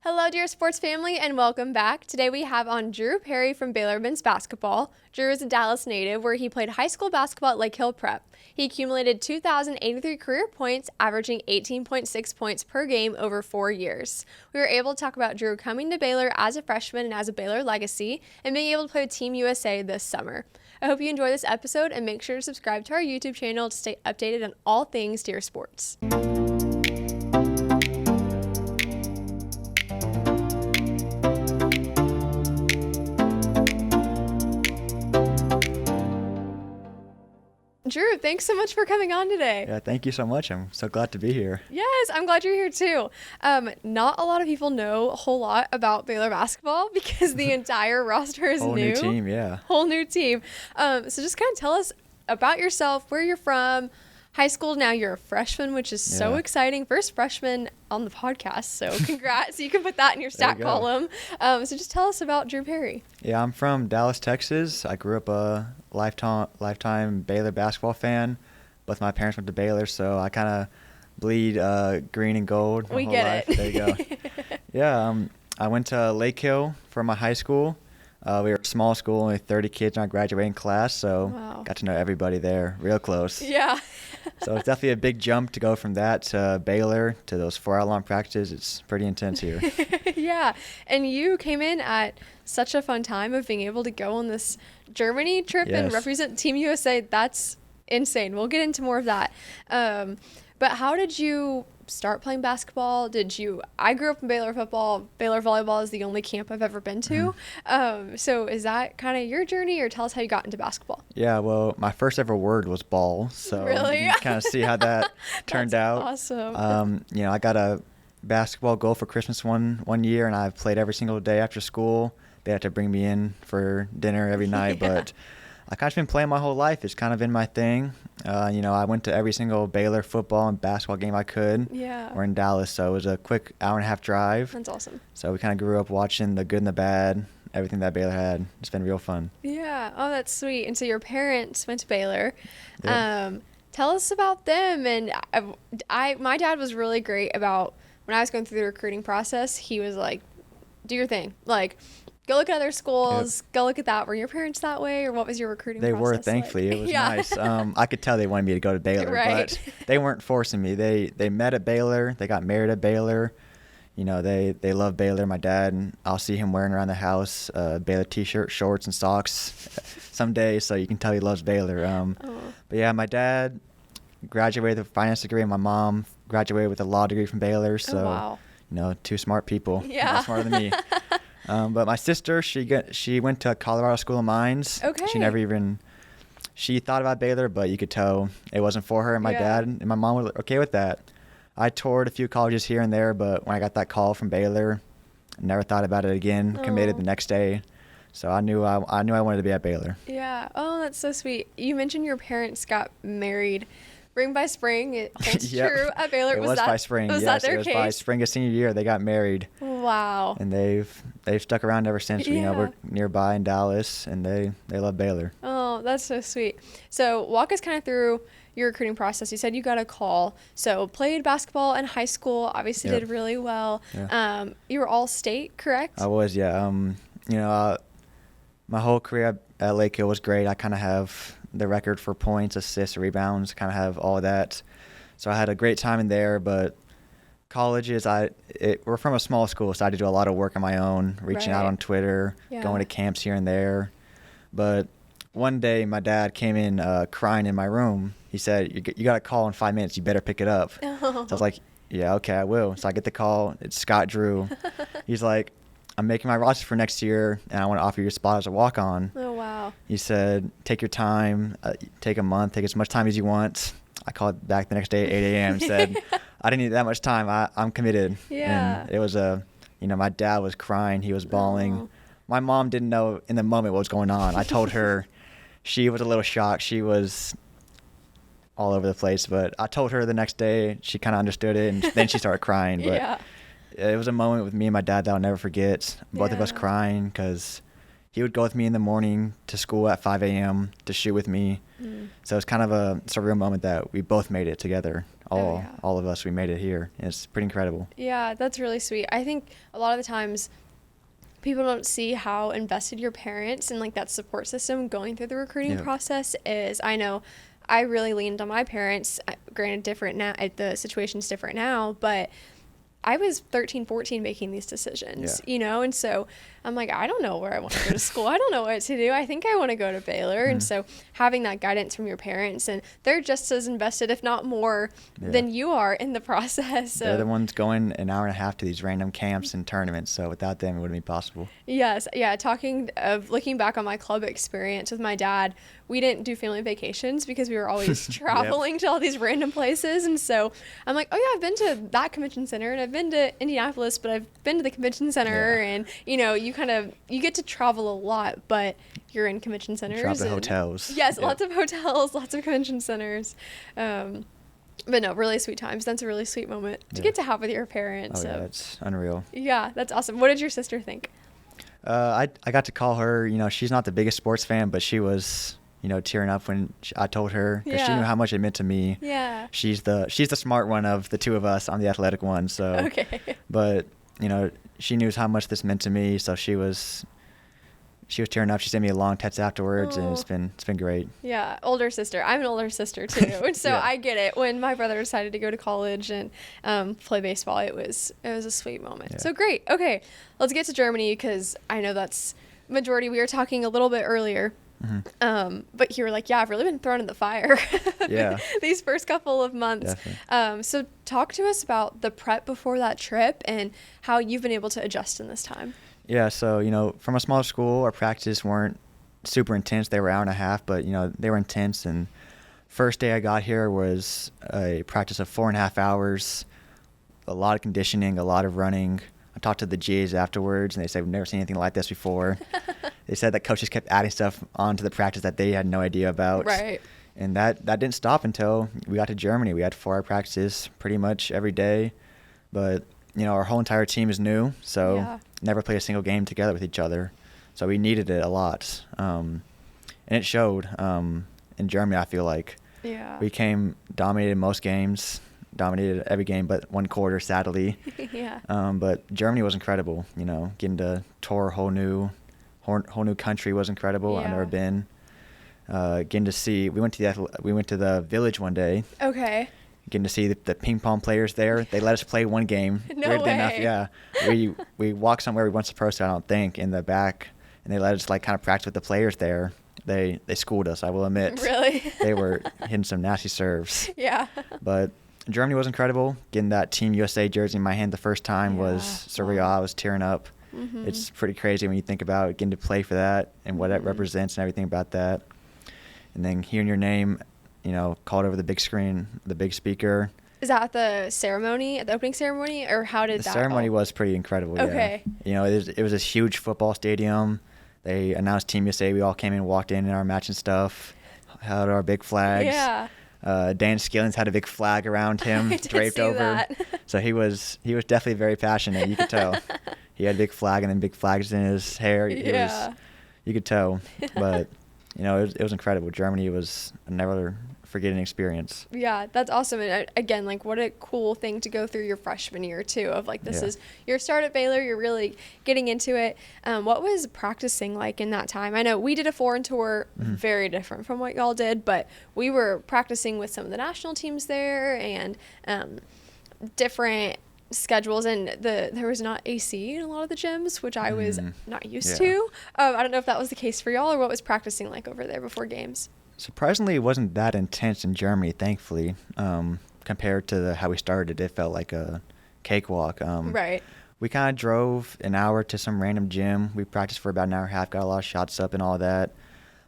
Hello, dear sports family, and welcome back. Today we have on Drew Perry from Baylor men's basketball. Drew is a Dallas native where he played high school basketball at Lake Hill Prep. He accumulated 2,083 career points, averaging 18.6 points per game over 4 years. We were able to talk about Drew coming to Baylor as a freshman and as a Baylor legacy, and being able to play with Team USA this summer. I hope you enjoy this episode, and make sure to subscribe to our YouTube channel to stay updated on all things Deer sports. Drew, thanks so much for coming on today. Yeah, thank you so much. I'm so glad to be here. Yes, I'm glad you're here too. Not a lot of people know a whole lot about Baylor basketball because the entire roster is Whole new. new team, yeah. Whole new team. So just kind of tell us about yourself, where you're from. High school, now you're a freshman, which is so exciting. First freshman on the podcast, so congrats. You can put that in your stat column. So just tell us about Drew Perry. Yeah, I'm from Dallas, Texas. I grew up a lifetime Baylor basketball fan. Both my parents went to Baylor, so I kind of bleed green and gold my whole life. There you go. Yeah, I went to Lake Hill for my high school. We were a small school, only 30 kids in our graduating class, so got to know everybody there real close. Yeah. So it's definitely a big jump to go from that to Baylor to those 4-hour-long practices. It's pretty intense here. Yeah, and you came in at such a fun time of being able to go on this Germany trip and represent Team USA. That's insane. We'll get into more of that. But how did you start playing basketball? I grew up in Baylor football. Baylor volleyball is the only camp I've ever been to. So is that kind of your journey, or tell us how you got into basketball? Yeah, well, my first ever word was ball, so really? You can kind of see how that turned out. Awesome. I got a basketball goal for Christmas one year, and I've played every single day after school. They had to bring me in for dinner every night, but I kind of been playing my whole life. It's kind of been my thing. I went to every single Baylor football and basketball game I could. Yeah. We're in Dallas, so it was a quick hour-and-a-half drive. That's awesome. So we kind of grew up watching the good and the bad, everything that Baylor had. It's been real fun. Yeah. Oh, that's sweet. And so your parents went to Baylor. Yep. Tell us about them. And my dad was really great about when I was going through the recruiting process. He was like, do your thing. Like, go look at other schools. Yep. Go look at that. Were your parents that way, or what was your recruiting process They were, thankfully. Like? It was nice. I could tell they wanted me to go to Baylor, but they weren't forcing me. They met at Baylor. They got married at Baylor. They love Baylor. My dad, I'll see him wearing around the house Baylor T-shirt, shorts, and socks some days, so you can tell he loves Baylor. But yeah, my dad graduated with a finance degree, and my mom graduated with a law degree from Baylor. So, two smart people. Yeah. Not smarter than me. But my sister, she went to Colorado School of Mines. Okay. She thought about Baylor, but you could tell it wasn't for her. And my dad and my mom were okay with that. I toured a few colleges here and there, but when I got that call from Baylor, I never thought about it again. Committed the next day. So I knew I wanted to be at Baylor. Yeah. Oh, that's so sweet. You mentioned your parents got married. Ring by spring, it holds true at Baylor. It was by spring. Was yes, that their it was case? by spring of senior year. They got married. Wow. And they've stuck around ever since. Yeah. We're nearby in Dallas, and they love Baylor. Oh, that's so sweet. So walk us kind of through your recruiting process. You said you got a call. So played basketball in high school. Obviously did really well. Yeah. You were all state, correct? I was, yeah. My whole career at Lake Hill was great. I kind of have the record for points, assists, rebounds, kind of have all of that. So I had a great time in there, but colleges, we're from a small school, so I had to do a lot of work on my own, reaching out on Twitter, going to camps here and there. But one day my dad came in crying in my room. He said, you got a call in 5 minutes. You better pick it up. So I was like, yeah, okay, I will. So I get the call. It's Scott Drew. He's like, I'm making my roster for next year, and I want to offer you a spot as a walk-on. Oh, wow. He said, take your time, take a month, take as much time as you want. I called back the next day at 8 a.m. and said, I didn't need that much time. I'm committed. Yeah. And it was my dad was crying. He was bawling. Oh. My mom didn't know in the moment what was going on. I told her. She was a little shocked. She was all over the place, but I told her the next day. She kind of understood it, and then she started crying. But it was a moment with me and my dad that I'll never forget. Both of us crying because, he would go with me in the morning to school at 5 a.m. to shoot with me. So it's kind of a surreal moment that we both made it together. All of us, we made it here. It's pretty incredible. Yeah, that's really sweet. I think a lot of the times people don't see how invested your parents and like that support system going through the recruiting process is. I know I really leaned on my parents. Granted, different now, the situation's different now, but I was 13, 14 making these decisions, you know? And so I'm like, I don't know where I want to go to school. I don't know what to do. I think I want to go to Baylor. And so having that guidance from your parents, and they're just as invested, if not more, than you are in the process. They're the ones going an hour and a half to these random camps and tournaments. So without them, it wouldn't be possible. Yes. Yeah. Looking back on my club experience with my dad, we didn't do family vacations because we were always traveling to all these random places. And so I'm like, oh yeah, I've been to that convention center and I've been to Indianapolis, but I've been to the convention center. And, you know, you get to travel a lot, but you're in convention centers. Travel hotels. Yes, lots of hotels, lots of convention centers. But no, really sweet times. That's a really sweet moment to get to have with your parents. Oh, yeah, it's unreal. Yeah, that's awesome. What did your sister think? I got to call her. You know, she's not the biggest sports fan, but she was, you know, tearing up when I told her, because she knew how much it meant to me. Yeah. She's the smart one of the two of us. I'm the athletic one. So. Okay. But you know, she knew how much this meant to me, so she was tearing up. She sent me a long text afterwards, and it's been great. Yeah, older sister. I'm an older sister too, and so I get it. When my brother decided to go to college and play baseball, it was a sweet moment. So great. Okay, let's get to Germany, because I know that's majority. We were talking a little bit earlier. But you were like, I've really been thrown in the fire these first couple of months. So talk to us about the prep before that trip and how you've been able to adjust in this time. Yeah, so, you know, from a smaller school, our practices weren't super intense. They were an hour and a half, but, you know, they were intense. And first day I got here was a practice of 4.5 hours, a lot of conditioning, a lot of running. I talked to the G's afterwards, and they said, we've never seen anything like this before. They said that coaches kept adding stuff onto the practice that they had no idea about. Right. And that didn't stop until we got to Germany. We had 4-hour practices pretty much every day. But, you know, our whole entire team is new, so never played a single game together with each other. So we needed it a lot. And it showed in Germany, I feel like. Yeah. We dominated most games. Dominated every game but one quarter, sadly. But Germany was incredible. You know, getting to tour a whole new country was incredible. I've never been. Getting to see, we went to the village one day. Okay. Getting to see the ping pong players there. They let us play one game. No Weirdly way. Enough, yeah. We walked somewhere we weren't supposed to, I don't think, in the back, and they let us like kind of practice with the players there. They schooled us, I will admit. Really? They were hitting some nasty serves. Yeah. But Germany was incredible. Getting that Team USA jersey in my hand the first time was surreal. I was tearing up. It's pretty crazy when you think about getting to play for that and what that represents and everything about that. And then hearing your name, you know, called over the big screen, the big speaker. Is that at the ceremony, at the opening ceremony, or how did that? The ceremony was pretty incredible. Okay. Yeah. You know, it was this huge football stadium. They announced Team USA. We all came in, walked in our matching stuff, held our big flags. Yeah. Dan Skillings had a big flag around him draped over. That. So he was definitely very passionate. You could tell. He had a big flag and then big flags in his hair. You could tell. But you know, it was incredible. Germany was a never forgetting experience. Yeah, that's awesome. And again, like, what a cool thing to go through your freshman year too. Of like, this is your start at Baylor. You're really getting into it. What was practicing like in that time? I know we did a foreign tour, very different from what y'all did, but we were practicing with some of the national teams there and different schedules, and there was not AC in a lot of the gyms, which I was not used to. I don't know if that was the case for y'all, or what was practicing like over there before games. Surprisingly, it wasn't that intense in Germany, thankfully. Compared to how we started, it felt like a cakewalk. Right. We kind of drove an hour to some random gym. We practiced for about an hour and a half, got a lot of shots up and all that.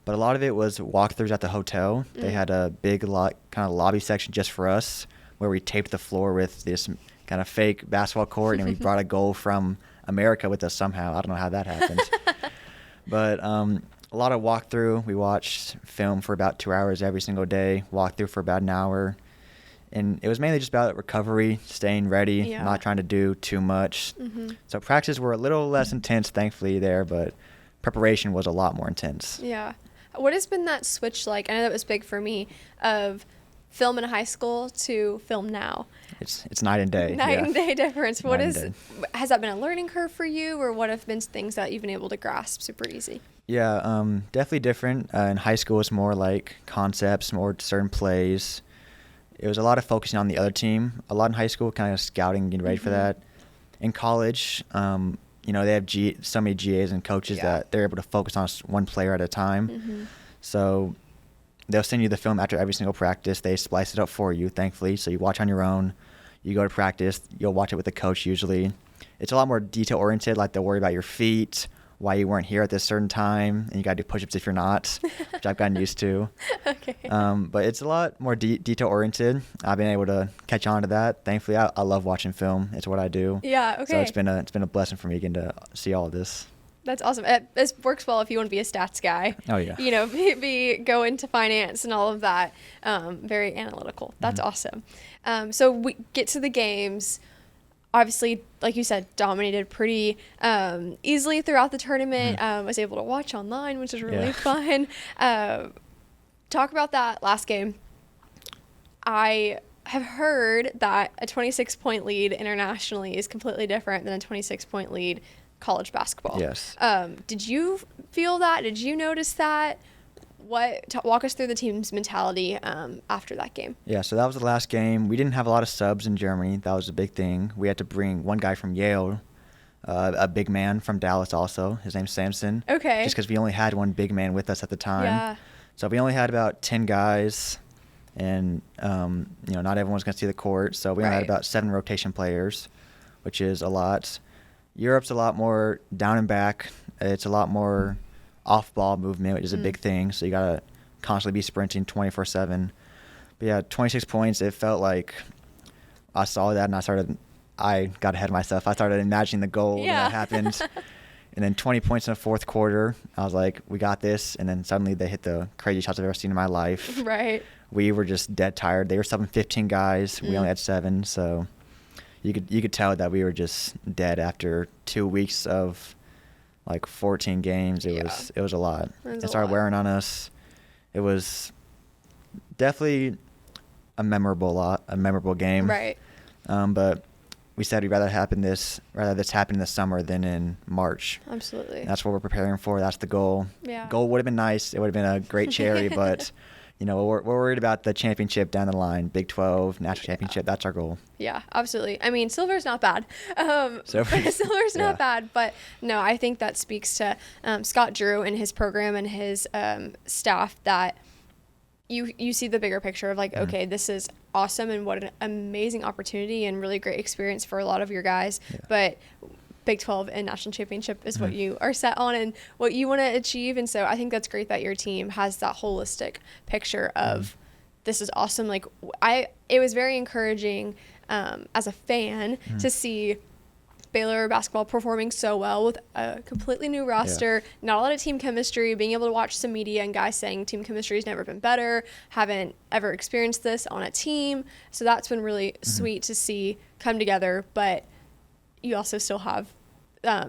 But a lot of it was walkthroughs at the hotel. They had a big kind of lobby section just for us, where we taped the floor with this kind of fake basketball court, and we brought a goal from America with us somehow. I don't know how that happened. But a lot of walkthrough. We watched film for about 2 hours every single day, walkthrough for about an hour. And it was mainly just about recovery, staying ready, not trying to do too much. So practices were a little less intense, thankfully, there, but preparation was a lot more intense. Yeah. What has been that switch like? I know that was big for me, of film in high school to film now. It's night and day. Night and day difference. Night and day. Has that been a learning curve for you, or what have been things that you've been able to grasp super easy? Yeah, definitely different. In high school, it's more like concepts, more certain plays. It was a lot of focusing on the other team. A lot in high school, kind of scouting, getting ready for that. In college, they have so many GAs and coaches that they're able to focus on one player at a time. So they'll send you the film after every single practice. They splice it up for you, thankfully. So you watch on your own. You go to practice. You'll watch it with the coach usually. It's a lot more detail-oriented, like they'll worry about your feet, why you weren't here at this certain time, and you got to do push-ups if you're not, which I've gotten used to. Okay. But it's a lot more detail-oriented. I've been able to catch on to that. Thankfully, I love watching film. It's what I do. Yeah, okay. So it's been a blessing for me getting to see all of this. That's awesome. This works well if you want to be a stats guy. Oh, yeah. Go into finance and all of that. Very analytical. That's awesome. So we get to the games. Obviously, like you said, dominated pretty easily throughout the tournament. Was able to watch online, which is really fun. Talk about that last game. I have heard that a 26-point lead internationally is completely different than a 26-point lead college basketball. Yes. Did you feel that? Did you notice that? Walk us through the team's mentality after that game. Yeah, so that was the last game. We didn't have a lot of subs in Germany. That was a big thing. We had to bring one guy from Yale, a big man from Dallas also. His name's Samson. Okay. Just because we only had one big man with us at the time. Yeah. So we only had about 10 guys, and not everyone's going to see the court. So we only had about 7 rotation players, which is a lot. Europe's a lot more down and back. It's a lot more off-ball movement, which is a big thing. So you got to constantly be sprinting 24/7. But yeah, 26 points, it felt like I saw that and I got ahead of myself. I started imagining the goal when that happened. And then 20 points in the fourth quarter. I was like, we got this. And then suddenly they hit the crazy shots I've ever seen in my life. Right. We were just dead tired. They were subbing 15 guys. We only had 7. So you could tell that we were just dead after 2 weeks of like 14 games. It was a lot. It started wearing on us. It was definitely a memorable game. Right. But we said we'd rather this happen in the summer than in March. Absolutely. That's what we're preparing for. That's the goal. Yeah. Goal would have been nice. It would have been a great cherry, but we're worried about the championship down the line. Big 12 national championship. That's our goal. Yeah, absolutely. I mean, silver's not bad. Silver's not bad, but no, I think that speaks to Scott Drew and his program and his staff, that you see the bigger picture of like, okay, this is awesome and what an amazing opportunity and really great experience for a lot of your guys. Yeah. But Big 12 and national championship is what you are set on and what you want to achieve. And so I think that's great that your team has that holistic picture of this is awesome. Like it was very encouraging as a fan to see Baylor basketball performing so well with a completely new roster, not a lot of team chemistry, being able to watch some media and guys saying team chemistry has never been better, haven't ever experienced this on a team. So that's been really sweet to see come together. But you also still have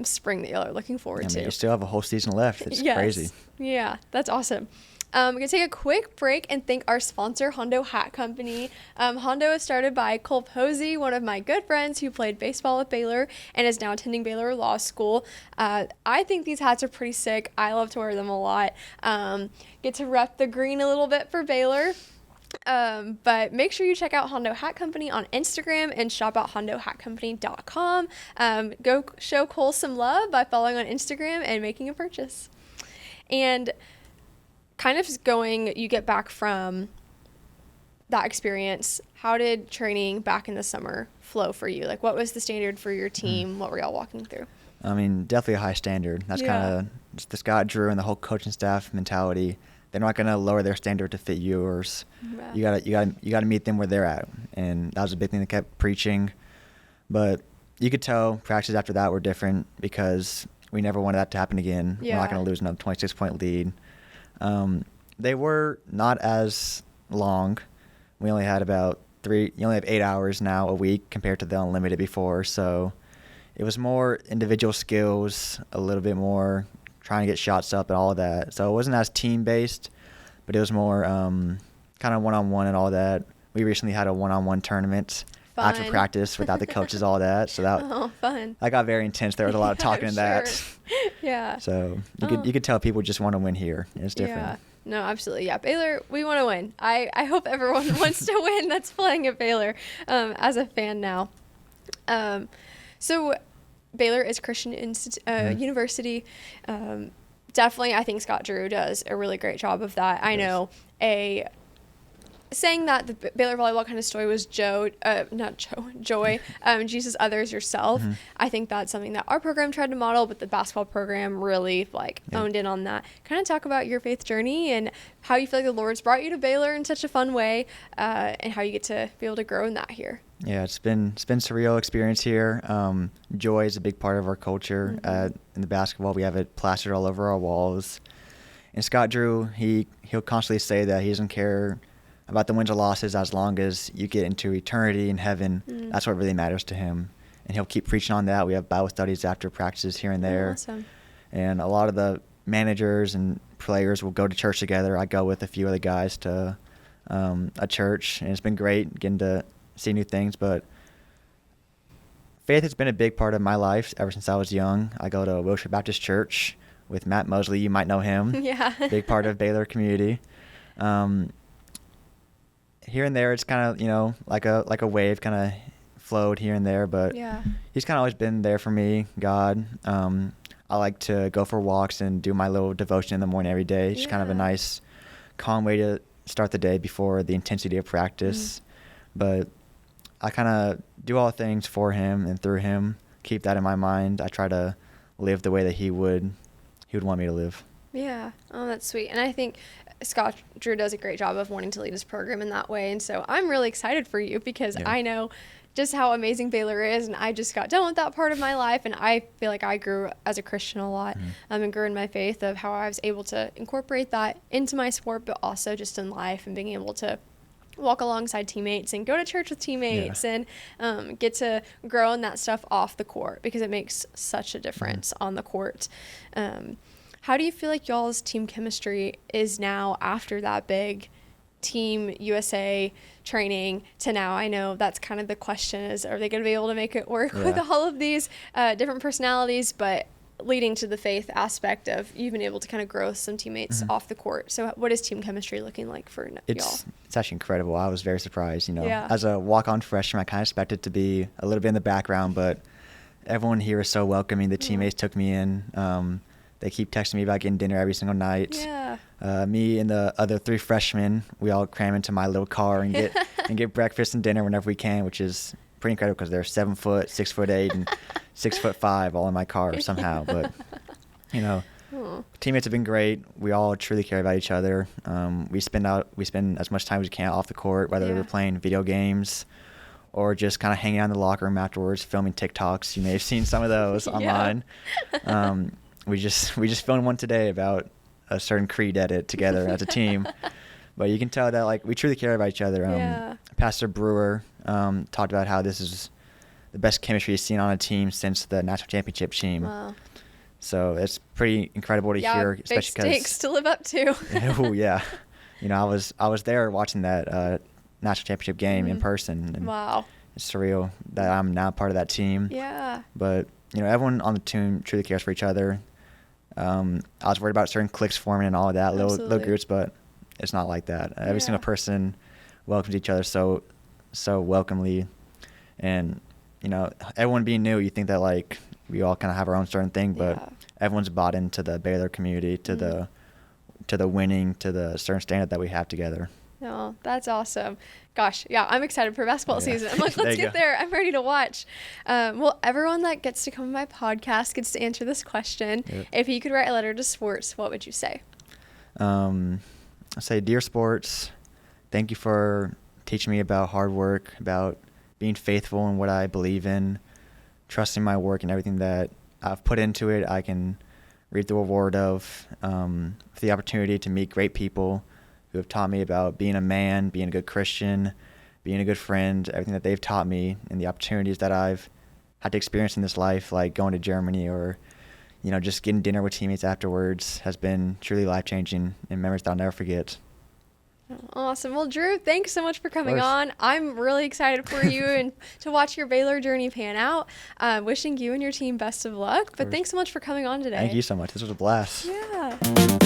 spring that y'all are looking forward to. You still have a whole season left. It's crazy. Yeah, that's awesome. We're going to take a quick break and thank our sponsor, Hondo Hat Company. Hondo is started by Cole Posey, one of my good friends who played baseball at Baylor and is now attending Baylor Law School. I think these hats are pretty sick. I love to wear them a lot. Get to rep the green a little bit for Baylor. But make sure you check out Hondo Hat Company on Instagram and shop at hondohatcompany.com. Go show Cole some love by following on Instagram and making a purchase. And kind of you get back from that experience, how did training back in the summer flow for you? Like, what was the standard for your team? What were y'all walking through? I mean, definitely a high standard. That's kind of the Scott Drew and the whole coaching staff mentality. They're not going to lower their standard to fit yours. Yeah. You got to meet them where they're at, and that was a big thing they kept preaching. But you could tell practices after that were different because we never wanted that to happen again. Yeah. We're not going to lose another 26-point lead. They were not as long. We only had you only have 8 hours now a week compared to the unlimited before. So it was more individual skills, a little bit more trying to get shots up and all of that. So it wasn't as team-based, but it was more kind of one-on-one and all that. We recently had a one-on-one tournament after Fun. practice without the coaches, all that. So fun. that got very intense. There was a lot of talking in that. Yeah. So you could tell people just want to win here. It's different. Yeah. No, absolutely. Yeah, Baylor, we want to win. I hope everyone wants to win that's playing at Baylor as a fan now. So Baylor is Christian University. Definitely, I think Scott Drew does a really great job of that. I know saying that the Baylor volleyball kind of story was joy, Jesus, others, yourself. I think that's something that our program tried to model, but the basketball program really owned in on that. Kind of talk about your faith journey and how you feel like the Lord's brought you to Baylor in such a fun way, and how you get to be able to grow in that here. Yeah, it's been surreal experience here. Joy is a big part of our culture. In the basketball, we have it plastered all over our walls. And Scott Drew, he'll constantly say that he doesn't care about the wins or losses as long as you get into eternity in heaven. That's what really matters to him. And he'll keep preaching on that. We have Bible studies after practices here and there. Awesome. And a lot of the managers and players will go to church together. I go with a few other guys to a church, and it's been great getting to see new things. But faith has been a big part of my life ever since I was young. I go to Wilshire Baptist Church with Matt Mosley. You might know him. Yeah. Big part of Baylor community. Here and there, it's kind of, like a wave kind of flowed here and there, but he's kind of always been there for me, God. I like to go for walks and do my little devotion in the morning every day. It's kind of a nice, calm way to start the day before the intensity of practice. But I kind of do all things for him and through him, keep that in my mind. I try to live the way that he would want me to live. Yeah. Oh, that's sweet. And I think Scott Drew does a great job of wanting to lead his program in that way. And so I'm really excited for you because I know just how amazing Baylor is. And I just got done with that part of my life. And I feel like I grew as a Christian a lot and grew in my faith of how I was able to incorporate that into my sport, but also just in life and being able to walk alongside teammates and go to church with teammates and get to grow in that stuff off the court because it makes such a difference on the court. How do you feel like y'all's team chemistry is now after that big Team USA training to now? I know that's kind of the question is, are they going to be able to make it work with all of these different personalities, but leading to the faith aspect of you've been able to kind of grow some teammates off the court. So what is team chemistry looking like for y'all? It's actually incredible. I was very surprised, as a walk-on freshman, I kind of expected to be a little bit in the background, but everyone here is so welcoming. The teammates took me in. They keep texting me about getting dinner every single night. Yeah. Me and the other 3 freshmen, we all cram into my little car and get breakfast and dinner whenever we can, which is pretty incredible because they're 7 foot, 6'8", and 6'5", all in my car somehow. But teammates have been great. We all truly care about each other. We spend as much time as we can off the court, whether we're playing video games or just kind of hanging out in the locker room afterwards, filming TikToks. You may have seen some of those online. We just filmed one today about a certain creed edit together as a team. But you can tell that we truly care about each other. Pastor Brewer talked about how this is the best chemistry he's seen on a team since the national championship team. Wow. So it's pretty incredible to hear, especially because big stakes to live up to. Oh yeah, I was there watching that national championship game in person. And wow. It's surreal that I'm now part of that team. Yeah. But everyone on the team truly cares for each other. I was worried about certain cliques forming and all of that, little groups, but it's not like that. Every single person welcomes each other so welcomely, and everyone being new, you think that we all kind of have our own certain thing, but everyone's bought into the Baylor community, to the winning, to the certain standard that we have together. No, that's awesome. Gosh, yeah, I'm excited for basketball season. I'm like, let's get there. I'm ready to watch. Well, everyone that gets to come on my podcast gets to answer this question. Yep. If you could write a letter to sports, what would you say? I'd say, dear sports, thank you for teaching me about hard work, about being faithful in what I believe in, trusting my work and everything that I've put into it. I can reap the reward of, for the opportunity to meet great people who have taught me about being a man, being a good Christian, being a good friend, everything that they've taught me, and the opportunities that I've had to experience in this life, like going to Germany or, just getting dinner with teammates afterwards has been truly life-changing and memories that I'll never forget. Awesome. Well, Drew, thanks so much for coming course. on. I'm really excited for you and to watch your Baylor journey pan out. Wishing you and your team best of luck. But thanks so much for coming on today. Thank you so much. This was a blast. Yeah.